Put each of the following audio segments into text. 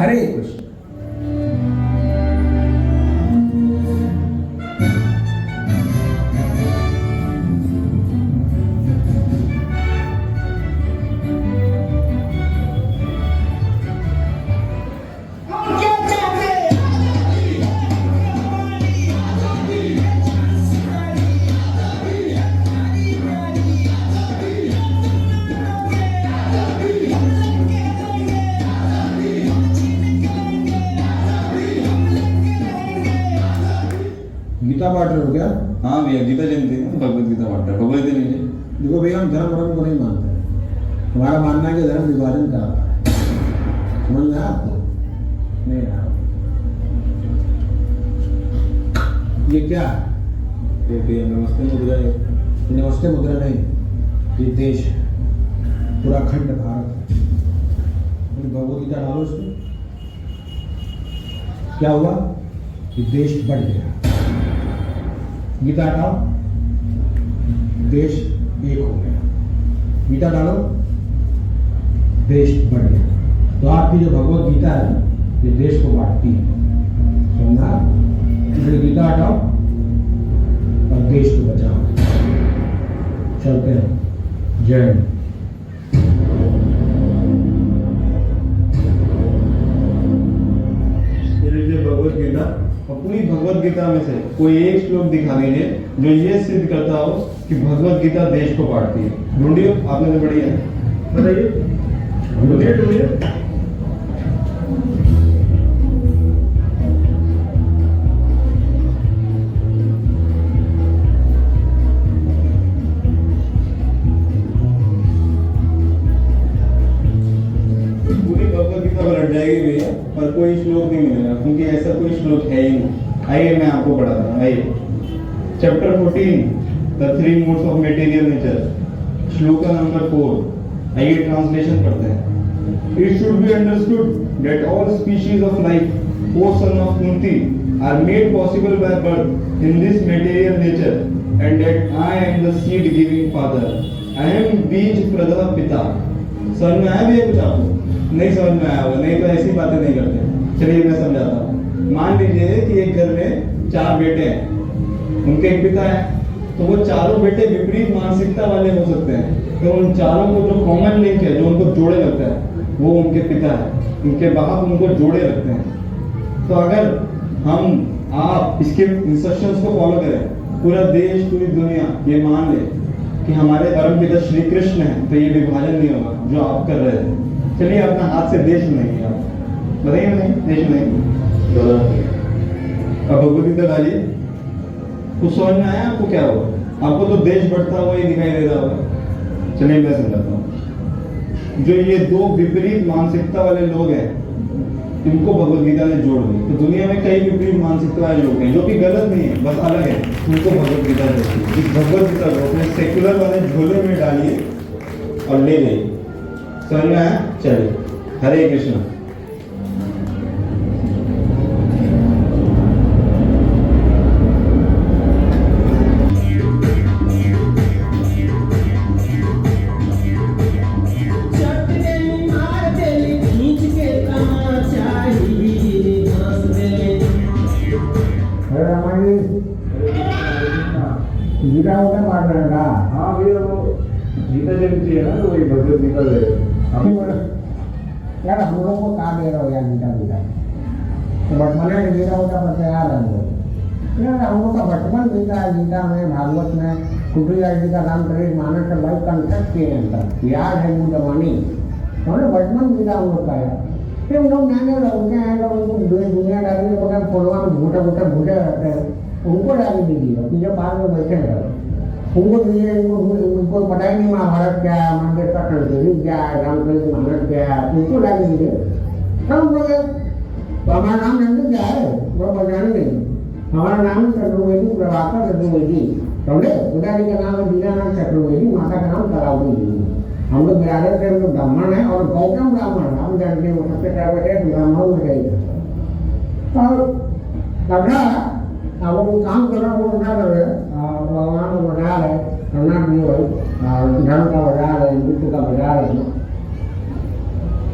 हरे कृष्ण। गीता पाठ रहे हो क्या? हाँ भैया, गीता जयंती है, भगवत गीता पाठ रहे, भगवत गीता नहीं है। देखो भैया, हम धर्म वर्म को नहीं मानते हैं। हमारा मानना है कि धर्म विभाजन कराता है। समझ में आया आपको? नहीं आया। ये क्या है? ये भैया नमस्ते मुद्रा है। नमस्ते मुद्रा नहीं, ये देश है, पूरा खंड भारत है। भगवत गीता डालो इसमें, क्या हुआ? ये देश बढ़ गया। गीता हटाओ, देश एक हो गया। गीता डालो, देश बढ़ गया। तो आपकी जो भगवत गीता है ये देश को बांटती है, समझा? इसलिए गीता हटाओ और देश को बचाओ। चलते हैं। जय हिंद। भगवत गीता, और पूरी भगवत गीता में से कोई एक श्लोक दिखा दीजिए जो ये सिद्ध करता हो कि भगवत गीता देश को बांटती है। ढूंढिए, आपने तो बढ़िया बताइए, ढूंढिए। पूरी भगवत गीता पलट जाएगी भैया, पर कोई श्लोक नहीं मिलेगा, क्योंकि ऐसा कोई श्लोक है ही नहीं। आइए मैं आपको पढ़ाता हूँ। आइए, chapter 14, the 3 modes of material nature, श्लोक नंबर 4। आइए ट्रांसलेशन पढ़ते हैं। It should be understood that all species of life, O son of Kunti, are made possible by birth in this material nature, and that I am the seed giving father. I am बीज प्रदा पिता। समझ में आया भैया कुछ आपको? नहीं समझ में आया होगा, नहीं तो ऐसी बातें नहीं करते। चलिए मैं समझाता हूँ। मान लीजिए कि एक घर में 4 बेटे हैं, उनके एक पिता है, तो वो चारों बेटे विपरीत मानसिकता वाले हो सकते हैं। तो उन चारों को जो कॉमन लिंक है, जो उनको जोड़े रखता है, वो उनके पिता है। उनके बाप उनको जोड़े रखते हैं। तो अगर हम आप इसके इंस्ट्रक्शंस को फॉलो करें, पूरा देश पूरी दुनिया ये मान ले कि हमारे परम पिता श्री कृष्ण है, तो ये विभाजन नहीं होगा जो आप कर रहे थे। चलिए अपना हाथ से देश बनाइए, आप बताइए नहीं देश बनाइए। अब भगवत गीता डालिए। कुछ समझ में आया आपको क्या हुआ? आपको तो देश बढ़ता हुआ ही दिखाई दे रहा होगा। चलिए मैं समझाता हूँ। जो ये 2 विपरीत मानसिकता वाले लोग हैं, इनको भगवत गीता ने जोड़ दी। तो दुनिया में कई विपरीत मानसिकता वाले लोग हैं जो कि गलत नहीं है, बस अलग है, उनको भगवत गीता जोड़ती है। इस भगवत गीता को अपने सेक्युलर वाले झोले में डालिए और ले जाइए। समझ में आया? चलिए, हरे कृष्ण। गीता होता पाठ रहेगा। हाँ भैया, वो गीता जयंती है ना, तो वही भगवत गीता दे यार। हम लोग को कहा दे रहा हो यार गीता गीता, तो बचपन में गीता होता पर यार यार हम लोग का बचपन गीता है। गीता में, भागवत में, कुटिया जी का राम चरित मानस का भाई कंसेप्ट के अंदर याद है मुझे हमने बचपन गीता हम लोग का है। फिर हम लोग नए नए उनके हैं लोग, उनको दुनिया डाली बगैर फोटोआ में घूटे घूटे घूटे रहते हैं, उनको डाली दीजिए। पीछे पार में बैठे रहे, उनको दीजिए। उनको पता ही नहीं महाभारत क्या है, मंदिर का संस्कृति क्या है, रामचरित मानस क्या है, उनको डाली दीजिए। सब बोले तो हमारा नाम जानते क्या है, वो बजाने नहीं। हमारा नाम चतुर्वेदी, प्रभाकर चतुर्वेदी, समझे? पिताजी का नाम है दीनानाथ चतुर्वेदी, माता का नाम कलावती देवी। हम लोग बिरादर से, हम लोग ब्राह्मण है और गौतम ब्राह्मण हम जानते हैं। वो सबसे क्या बैठे ब्राह्मण में गए और कथा। अब वो काम कर रहा है, वो बता रहे भगवान को बता रहे, कर्नाटक में वही धर्म का बजा रहे, हिंदुत्व का बजा रहे।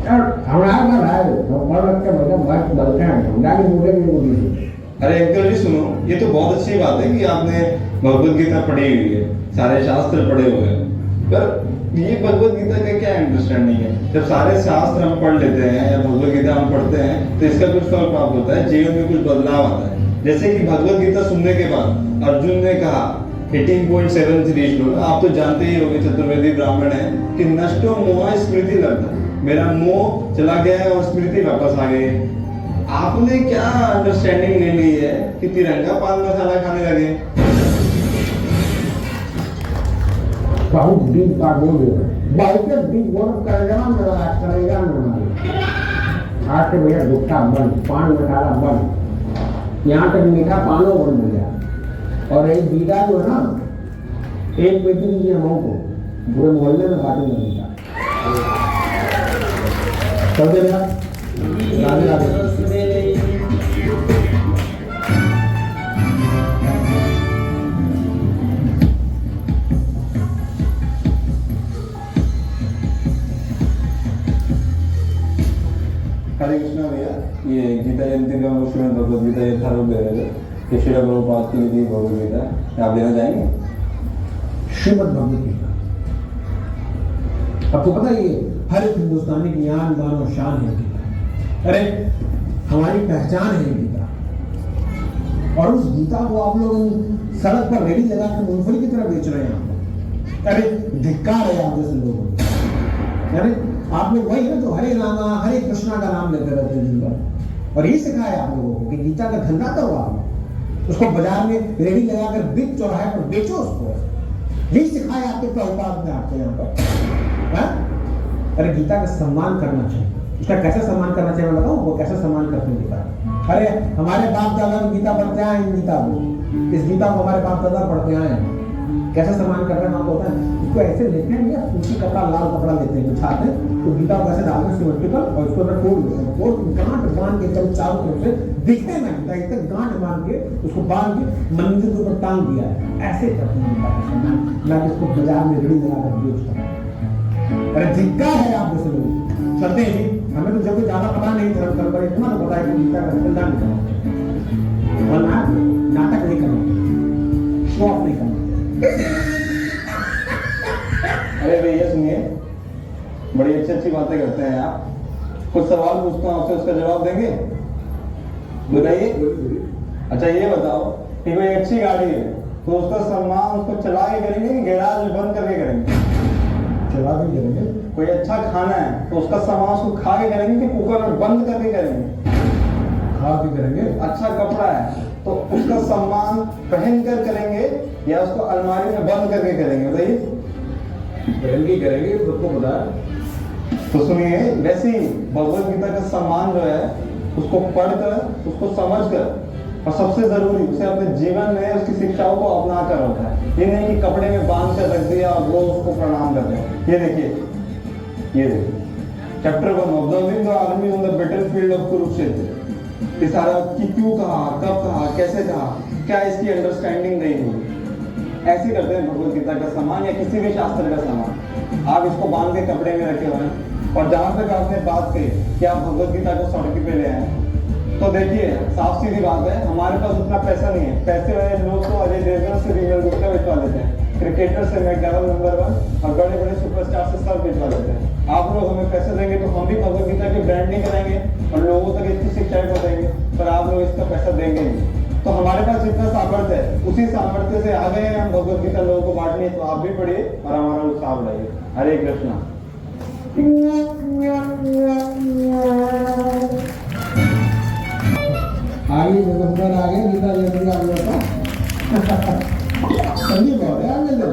और हमारा का है तो पढ़ रख के अरे अंकल जी सुनो, ये तो बहुत अच्छी बात है कि आपने भगवत गीता पढ़ी हुई है, सारे शास्त्र पढ़े हुए हैं, पर ये भगवत गीता का क्या अंडरस्टैंडिंग है? जब सारे शास्त्र हम पढ़ लेते हैं या भगवत गीता हम पढ़ते हैं तो इसका कुछ फल प्राप्त होता है, जीवन में कुछ बदलाव आता है। जैसे कि भगवत गीता सुनने के बाद अर्जुन ने कहा 18.73 श्लोक, आप तो जानते ही होंगे, चतुर्वेदी ब्राह्मण है कि नष्टो मोह स्मृति लगता, मेरा मोह चला गया है और स्मृति वापस आ गई है। आपने क्या अंडरस्टैंडिंग ले ली है कि तिरंगा पान मसाला खाने लगे? बहुत डीप बात बोल रहे हो, बहुत डीप बोल करेगा मेरा करेगा मेरा। आज से भैया गुटखा बंद, पान मसाला बंद, यहाँ तक मीठा पानो बंद हो गया। और एक बीड़ा जो है ना, एक पेटी दीजिए हम को, पूरे मोहल्ले में बांटने लगेगा। चलते भैया, राधे राधे। हरे कृष्णा भैया, ये गीता जयंती का श्रीमद् भगवद गीता यथारूप दे रहे थे, ये श्री प्रभुपाद की लिखी भगवद गीता आप देना चाहेंगे? श्रीमद् भगवद गीता आपको पता है, ये हर एक हिंदुस्तानी की आन बान और शान है गीता। अरे हमारी पहचान है गीता। और उस गीता को आप लोग सड़क पर रेडी लगा कर मूंगफली की तरह बेच रहे हैं। अरे धिक्कार है आप जैसे लोगों को। अरे आप लोग वही है जो हरे रामा हरे कृष्णा का नाम लेते रहते हैं दिन भर, और ये सिखाया आप लोगों को कि गीता का धंधा करो, आप उसको बाजार में रेडी लगाकर बिक चौराहे पर बेचो उसको। यही सिखाया आपके प्रभुपाद ने आपको यहाँ पर। अरे गीता का सम्मान करना चाहिए। उसका कैसे सम्मान करना चाहिए मैं बताऊं, वो कैसे सम्मान करते हैं गीता। अरे हमारे बाप दादा गीता पढ़ते आए, गीता को, इस गीता को हमारे बाप दादा पढ़ते आए हैं। कैसे सम्मान करते हैं आपको पता है? इसको ऐसे लेते हैं भैया, तुलसी कपड़ा लाल कपड़ा लेते हैं, बिछाते हैं, तो गीता को ऐसे डालते हैं सिमेंट पर और उसको अंदर फोड़ देते हैं, और गांठ बांध के एकदम चारों तरफ से दिखते ना गीता, इतना गांठ बांध के उसको बांध के मंदिर के ऊपर टांग दिया है। ऐसे करते हैं गीता का सम्मान, ना कि इसको बाजार में रेडी लगाकर बेचता। अरे धिक्कार है आप जैसे लोग। चलते हैं जी, हमें तो जब ज्यादा पता नहीं था, पर इतना तो पता है कि गीता का खरीदार नहीं करना और नाटक नहीं करना, शो ऑफ नहीं करना। अरे भैया सुनिए, बड़ी अच्छी अच्छी बातें करते हैं आप। कुछ सवाल पूछता हूँ आपसे, उसका जवाब देंगे? बताइए। अच्छा ये बताओ कि कोई अच्छी गाड़ी है तो उसका सम्मान उसको चला के करेंगे कि गैराज बंद करके करेंगे? चला भी करेंगे। कोई अच्छा खाना है तो उसका सम्मान उसको खा के करेंगे कि कुकर में बंद करके करेंगे? खा भी करेंगे। अच्छा कपड़ा है तो उसका सम्मान पहन कर करेंगे या उसको अलमारी में बंद करके करेंगे? बताइए। करेंगे सबको पता है। तो सुनिए, वैसे ही भगवत गीता का सम्मान जो है उसको पढ़कर, उसको समझकर, और सबसे जरूरी उसे अपने जीवन में उसकी शिक्षाओं को अपना कर रखा है। ये नहीं कि कपड़े में बांध कर रख दिया और वो उसको प्रणाम कर रहे। ये देखिए chapter 1 of the wind army on the battlefield of Kurukshetra. ये सारा कि क्यों कहा, कब कहा, कैसे कहा, क्या इसकी अंडरस्टैंडिंग नहीं हुई। ऐसे करते हैं भगवत गीता का सम्मान या किसी भी शास्त्र का सम्मान। आप इसको बांध के कपड़े में रखे हुए हैं। और जहां तक आपने बात कही कि आप भगवत गीता को सड़क पे ले आए, तो देखिए साफ सीधी बात है, हमारे पास उतना पैसा नहीं है। पैसे वाले लोग तो अजय देवगन से रीमेल गुप्ता भिजवा लेते हैं, क्रिकेटर से मैकडॉनल्ड नंबर 1 और बड़े बड़े सुपरस्टार से सब भिजवा लेते हैं। आप लोग हमें पैसे देंगे तो हम भी भगवत गीता की ब्रांडिंग कराएंगे और लोगों तक इसकी शिक्षाएं पहुंचाएंगे, पर आप लोग इसका पैसा देंगे नहीं। तो हमारे पास जितना सामर्थ्य है उसी सामर्थ्य से आ गए हैं हम भगवत गीता लोगों को बांटने। तो आप भी पढ़िए और हमारा उत्साह बढ़ाइए। हरे कृष्णा। आगे नंबर आ गया गीता जयंती आ गया था। ठंडी बहुत है आगे तो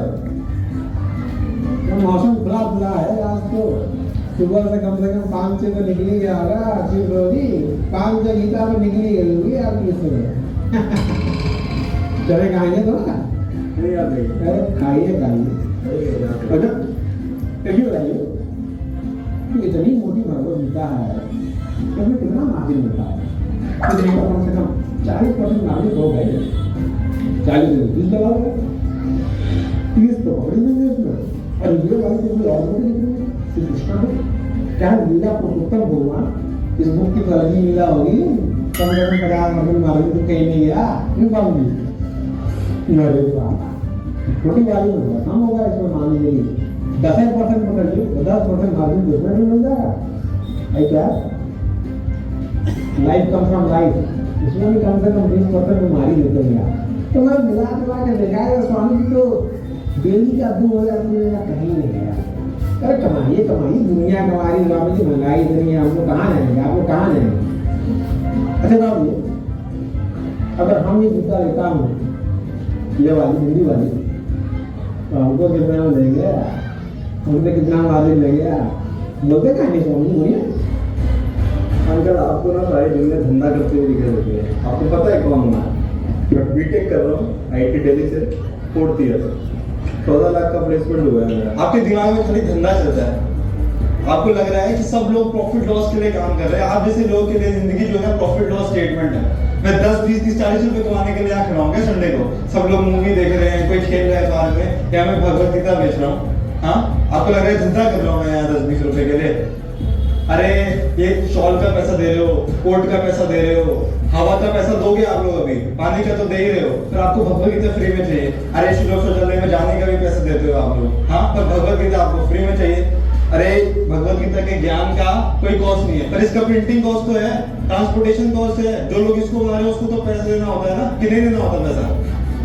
मौसम खुला खुला है आज तो। सुबह से कम 5 तो निकली गया होगा शिव रोजी, 5 गीता में निकली गई होगी आपकी सुबह। चले खाएंगे तो ना खाइए अच्छा क्यों बताइए इतनी मोटी भगवत गीता है, इसमें कितना मार्जिन मिलता है? तो देखो कम से कम 40% मार्जिन हो गए। 40 दबा गए, 30 तो पकड़ी नहीं इसमें। और ये वाली तो और श्री कृष्ण को क्या लीला पुरुषोत्तम भगवान इस बुक की फर्जी लीला होगी, कम से कम 50% मार्जिन तो कहीं नहीं गया, क्यों पाऊंगी? अरे बाबा, छोटी वाली में थोड़ा कम होगा इसमें, मान लीजिए 10% पकड़ लो, 10% मार्जिन दूसरे में मिल जाएगा। आई क्या? लाइफ कम फ्रॉम लाइफ, इसमें भी कम से कम 20% बीमारी लेते हैं। तो मैं मिला के देखा है स्वामी जी तो डेली का 2000 रुपये का कहीं नहीं गया। अरे कमाइए कमाइए, दुनिया कमा रही स्वामी जी, महंगाई इतनी है, हमको कहाँ जाएंगे, आपको कहाँ जाएंगे? अच्छा बाबू जी, अगर हम ये जूता लेता हूँ, ये वाली हिंदी वाली, तो हमको कितना में देंगे, हमसे कितना मार्जिन लेंगे? बोलते कहाँ नहीं स्वामी जी, बोलिए। अंकल आपको ना सारी दुनिया धंधा करते हुए दिखाई देती है, आपको पता है कौन मैं? मैं बीटेक कर रहा हूँ आईटी दिल्ली से, 4th ईयर, 14 लाख का प्लेसमेंट हुआ है मेरा। आपके दिमाग में खाली धंधा चलता है, आपको लग रहा है कि सब लोग प्रॉफिट लॉस के लिए काम कर रहे हैं। आप जैसे लोगों के लिए जिंदगी जो है प्रॉफिट लॉस स्टेटमेंट है। मैं 10, 20, 30, 40 रुपए कमाने के लिए यहाँ खड़ा हूँ क्या संडे को? सब लोग मूवी देख रहे हैं, कोई खेल रहा है पार्क में, या मैं भगवत गीता बेच रहा हूँ। हाँ, आपको लग रहा है धंधा कर रहा हूँ मैं यहाँ 10, 20 रुपए के लिए? अरे ये शॉल का पैसा दे रहे हो, कोट का पैसा दे रहे हो, हवा का पैसा दोगे आप लोग, अभी पानी का तो दे ही रहे हो, फिर आपको भगवत गीता फ्री में चाहिए। अरे श्लोक शौचालय में जाने का भी पैसा देते हो आप लोग, हाँ, पर भगवत गीता आपको फ्री में चाहिए। अरे भगवत गीता के ज्ञान का कोई कॉस्ट नहीं है, पर इसका प्रिंटिंग कॉस्ट तो है, ट्रांसपोर्टेशन कॉस्ट है, जो लोग इसको बना रहे हैं उसको तो पैसा देना होता है ना, कि नहीं देना होता पैसा?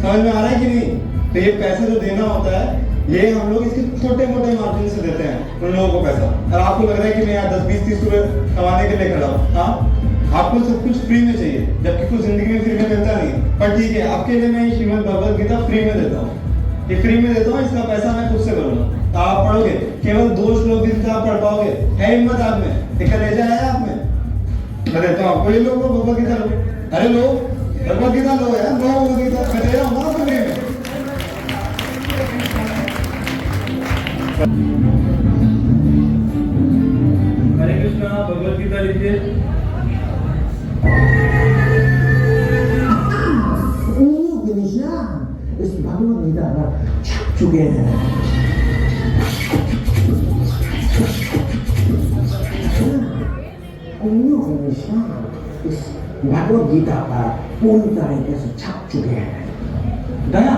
समझ में आ रहा है कि नहीं? तो ये पैसा जो देना होता है, ये हम लोग इसके छोटे मोटे मार्जिन से देते हैं उन लोगों को पैसा। और आपको लग रहा है कि मैं यहाँ 10, 20, 30 रुपए कमाने के लिए खड़ा हूँ। हाँ, आपको सब कुछ फ्री में चाहिए, जबकि कुछ जिंदगी में फ्री में मिलता नहीं। पर ठीक है, आपके लिए मैं श्रीमद् भगवत गीता फ्री में देता हूँ, ये फ्री में देता हूँ, इसका पैसा मैं खुद से करूंगा। तो आप पढ़ोगे, केवल 2 श्लोक जिनका आप पढ़ पाओगे, है हिम्मत आप में, एक कलेजा है आप में? मैं देता हूँ आपको, ये लोग भगवत गीता लो। अरे लो, भगवत गीता लो यार, लो भगवत गीता, मैं दे रहा हूँ ना फ्री में। हरे कृष्णा, भगवत गीता लीजिए। इस भगवत गीता पर छप चुके हैं। इस भगवत गीता पर पूरी तरीके से छप चुके हैं। दया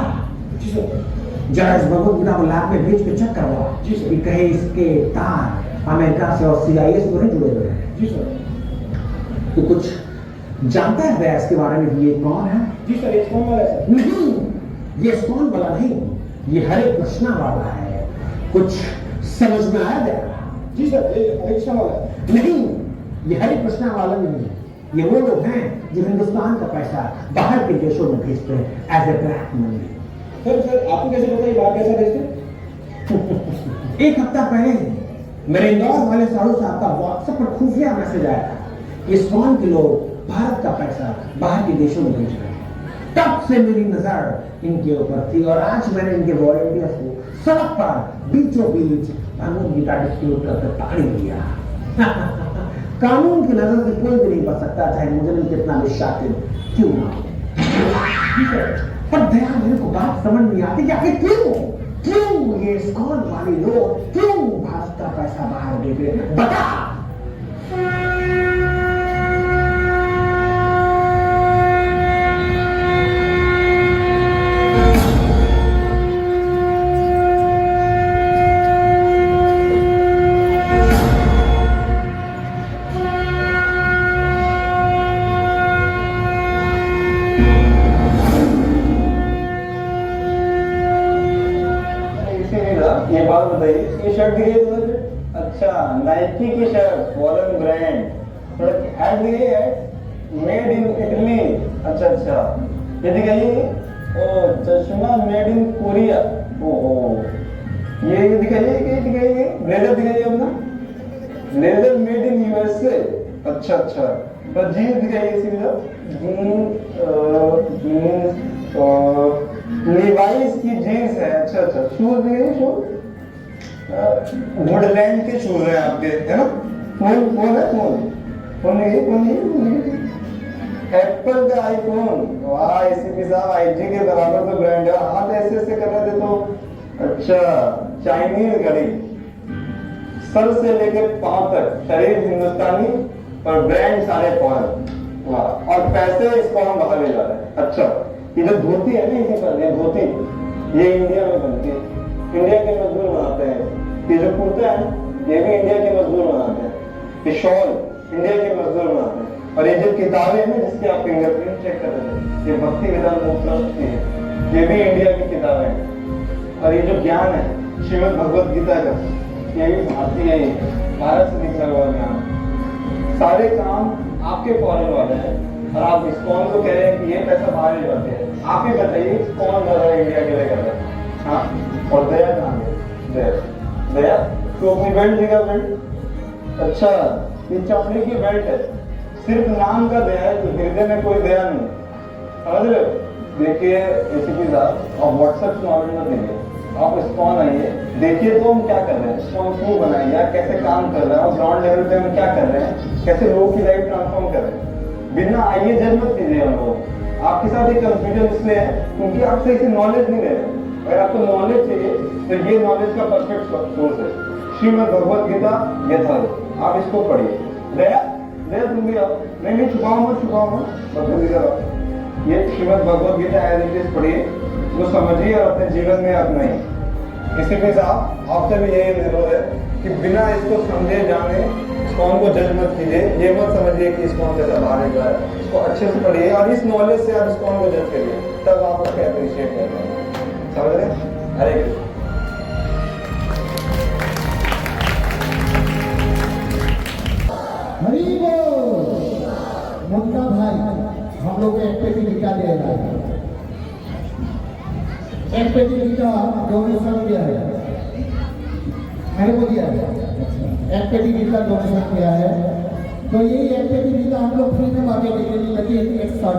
जरा इस भगवत गीता को लैब में भेज के चेक करवा कि कहीं इसके तार अमेरिका से और CIA से नहीं जुड़े हुए हैं। जी सर। तो कुछ जानता है व्यास के बारे में, ये कौन है? जी सर, ये कौन वाला है? नहीं, ये कौन वाला नहीं, ये हरे कृष्णा वाला है। कुछ समझ में आया दया? जी सर, ये हरे कृष्णा वाला है। नहीं, ये हरे कृष्णा वाला नहीं है, ये वो लोग हैं जो हिंदुस्तान का पैसा बाहर के देशों में भेजते हैं as a black money. Sir आपको कैसे पता ये बात कैसा भेजते? एक हफ्ता पहले मेरे इंदौर वाले साधु साहब का व्हाट्सएप पर खुफिया मैसेज आया था कि इस्कॉन के लोग भारत का पैसा बाहर के देशों में भेज रहे हैं। तब से मेरी नजर इनके ऊपर थी और आज मैंने इनके वॉलंटियर्स को सड़क पर बीचों बीच भगवत गीता डिस्ट्रीब्यूट करके ताड़ी दिया। कानून की नजर से कोई भी नहीं बच सकता, चाहे मुजरिम कितना भी शातिर क्यों ना हो। पर दया मेरे को बात समझ नहीं आती कि आखिर क्यों ये इस्कॉन वाले लोग क्यों भारत का पैसा बाहर भेज रहे हैं? बता। ये बात बताइए, ये शर्ट दिखाई तुम्हें? अच्छा, नाइकी की शर्ट, फॉरेन ब्रांड, थोड़ा ऐड दिखाई है, मेड इन इटली। अच्छा अच्छा, ये दिखाइए, ओ चश्मा मेड इन कोरिया। ओहो, ये दिखाइए, ये दिखाइए, ब्लेजर दिखाइए अपना, ब्लेजर मेड इन USA। अच्छा अच्छा, तो जीन्स दिखाइए सीधा, लीवाइस की जीन्स है। अच्छा अच्छा, शूज दिखाइए, शूज वुडलैंड के शूज है आपके, है ना? फोन है, फोन नहीं, एप्पल का आईफोन। वाह ACP साहब, IG के बराबर तो ब्रांड है। हाथ ऐसे ऐसे कर रहे थे तो। अच्छा, चाइनीज घड़ी, सर से लेकर पांव तक शरीर हिंदुस्तानी, पर ब्रांड सारे फॉरेन। वाह, और पैसे इसको हम बाहर ले जा रहे हैं। अच्छा, ये जो धोती है ना, इसी पर ये धोती, ये इंडिया में बनती है, इंडिया के मजदूर बनाते हैं। ये जो कुर्ता है ये भी इंडिया के मजदूर बनाते हैं। ये शॉल इंडिया के मजदूर बनाते हैं। और ये जो किताबें हैं ना जिसके आप फिंगरप्रिंट चेक कर रहे हैं, ये भक्ति वेदांत ट्रस्ट की है, ये भी इंडिया की किताबें हैं। और ये जो ज्ञान है श्रीमद् भगवत गीता का, ये भी भारतीय ही है, भारत से निकला हुआ ज्ञान। सारे काम आपके फॉरेन वाले हैं और आप इस्कॉन को कह रहे हैं कि ये पैसा बाहर ले जाते हैं। आप ही बताइए कौन कर रहा है, इंडिया के लिए कर रहा है? हाँ, और दया कहाँ है? दया, दया तो अपनी बेल्ट दिखा, बेल्ट। अच्छा, ये चमड़े की बेल्ट है, सिर्फ नाम का दया है, तो हृदय में कोई दया नहीं। समझ रहे हो? देखिए एसीपी साहब, आप व्हाट्सएप नॉलेज मत दीजिए, आप इस्कॉन आइए, देखिए तो हम क्या कर रहे हैं, इस्कॉन क्यों बनाई है, कैसे काम कर रहा है, और ग्राउंड लेवल पे हम क्या कर रहे हैं, कैसे लोगों की लाइफ ट्रांसफॉर्म कर रहे हैं। बिना आइए जज मत कीजिए हम लोग। आपके साथ एक कंफ्यूजन इसलिए है क्योंकि आप सही से नॉलेज नहीं दे रहे। अगर आपको नॉलेज चाहिए तो ये नॉलेज का परफेक्ट सोर्स है श्रीमद् भगवत गीता यथार्थ। आप इसको पढ़िए। दया, दया तुम भी आओ। नहीं, छुपाओ मत, भगवत गीता आओ। ये Shrimad Bhagavad Gita as it is पढ़िए, उसको समझिए और अपने जीवन में अपनाइए। किसी भी साहब आपसे भी यही अनुरोध है कि बिना इसको समझे जाने इस्कॉन को जज मत कीजिए। ये मत समझिए कि इस्कॉन कैसा बाहर गया है, इसको अच्छे से पढ़िए और इस नॉलेज से आप इस्कॉन को जज करिए, तब आप उसको अप्रिशिएट कर पाएंगे। समझ रहे? हरे कृष्ण। हरी बोल। मुन्ना भाई हम लोग एक पेटी लिखा दे रहा है, एक पेटी लिखा डोनेशन किया है, मेरे को दिया है, एक पेटी लिखा डोनेशन किया है। तो ये एक पेटी लिखा हम लोग फ्री में बांटेंगे, लेकिन एक साथ